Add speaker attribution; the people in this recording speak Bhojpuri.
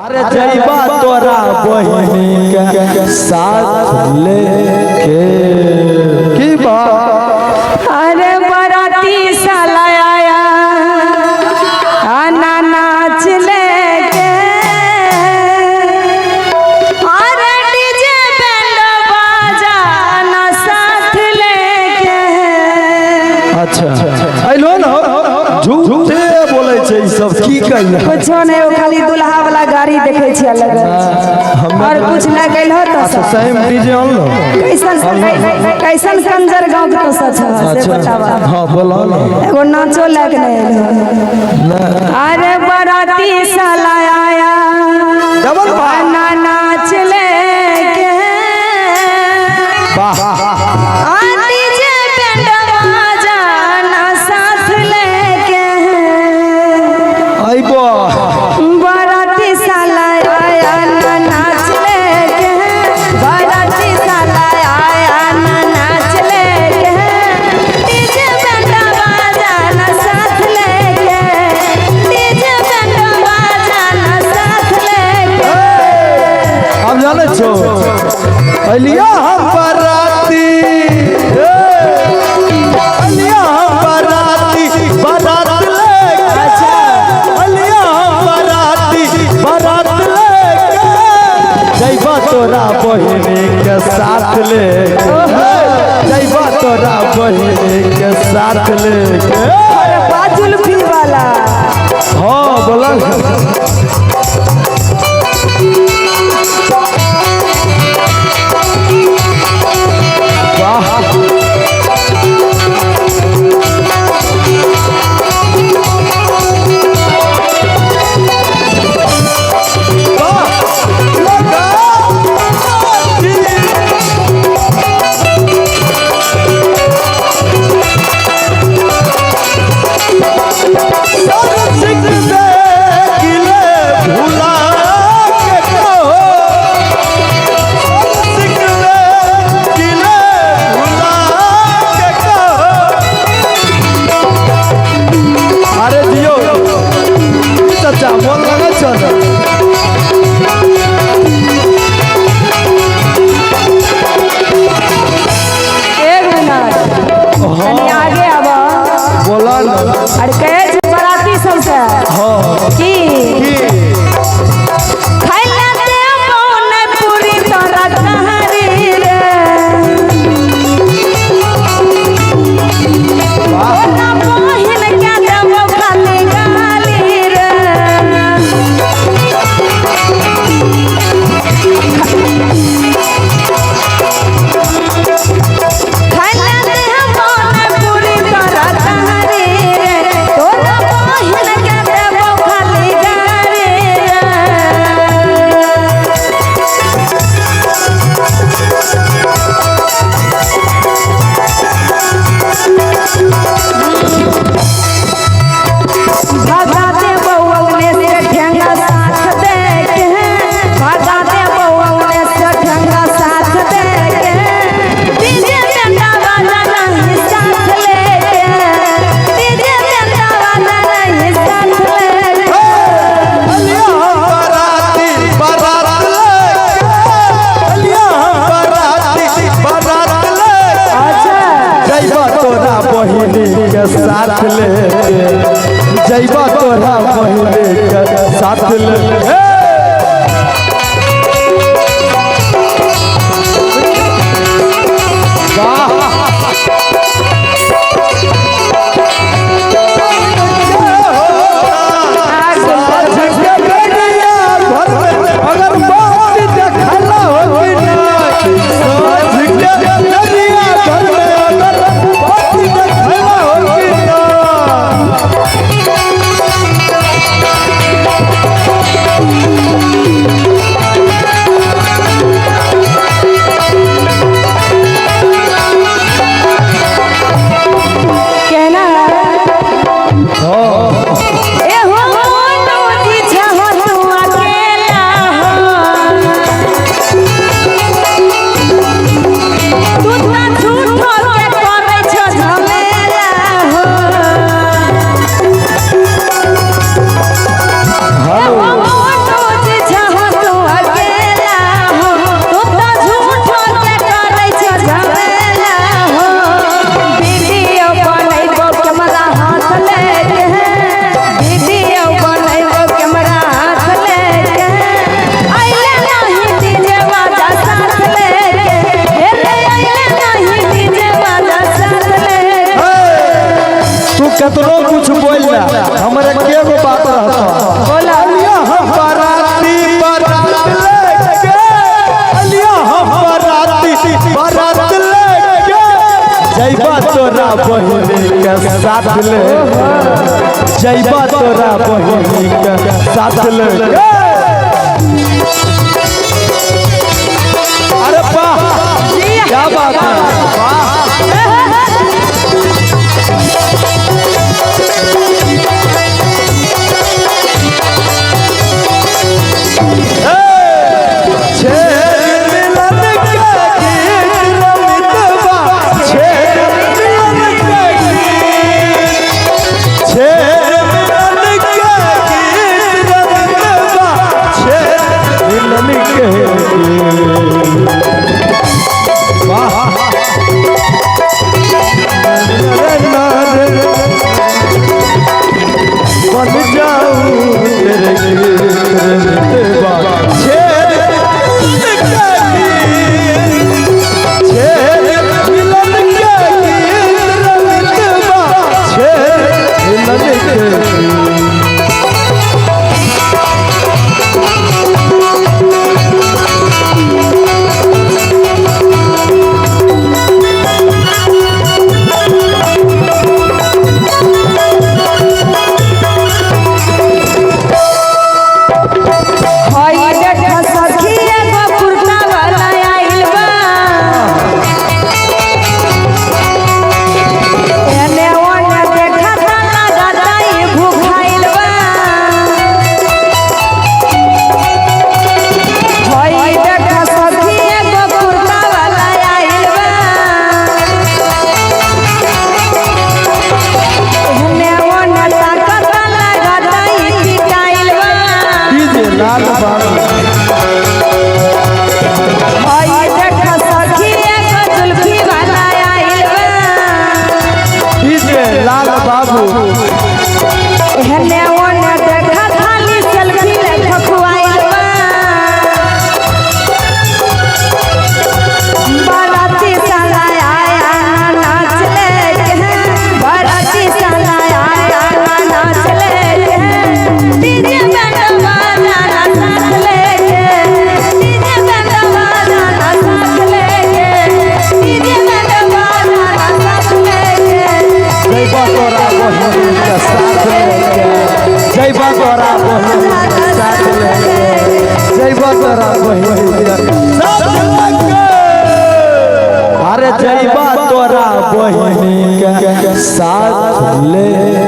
Speaker 1: अरे जइबा तोरा बहिनी के साथ लेके की बात।
Speaker 2: अरे बराती साला आया आना नाच लेके, अरे डीजे बैंड बाजा ना साथ लेके।
Speaker 1: अच्छा आइलो ना झूठे बोले छै ई सब की कहिया।
Speaker 2: कुछो नहीं, वो खाली दुल्हा वाला गाड़ी देखे छी अलग और कुछ ना गइल हो तो सब
Speaker 1: सही में डीजे ऑन लो।
Speaker 2: कैसन कंजर गांव के तो सच है से बतावा।
Speaker 1: हां बोलो ना
Speaker 2: एगो नाचो लग नहीं। अरे बराती साला आया
Speaker 1: डबल
Speaker 2: आना नाच लेके,
Speaker 1: वाह
Speaker 2: डीजे बैंड बाजा ना साथ लेके।
Speaker 1: आइबो
Speaker 2: बराती साला आया ना नाच लेके, बराती साला आया ना नाच लेके, डीजे बैंड बाजा ना साथ लेके, डीजे बैंड बाजा ना साथ लेके।
Speaker 1: हम जाने छो अलिया हम बराती अलिया हम बराती बारात लेके। अच्छा अलिया हम बारात लेके जइबा तोरा बहिनी के साथ लेके, जइबा तोरा बहिनी के साथ लेके।
Speaker 2: अरे बाजुल भी वाला
Speaker 1: हाँ बोला कितनो कुछ बोल ले हमरे के गो बात रहता
Speaker 2: बोला
Speaker 1: अलिया हम बाराती बारात लेके अलिया हम बाराती बारात लेके जइबा तोरा बहिनी के साथ ले जइबा तोरा बहिनी के साथ ले अरे वाह क्या बात है वाह अरे जइबा तोरा बहिनी के साथ ले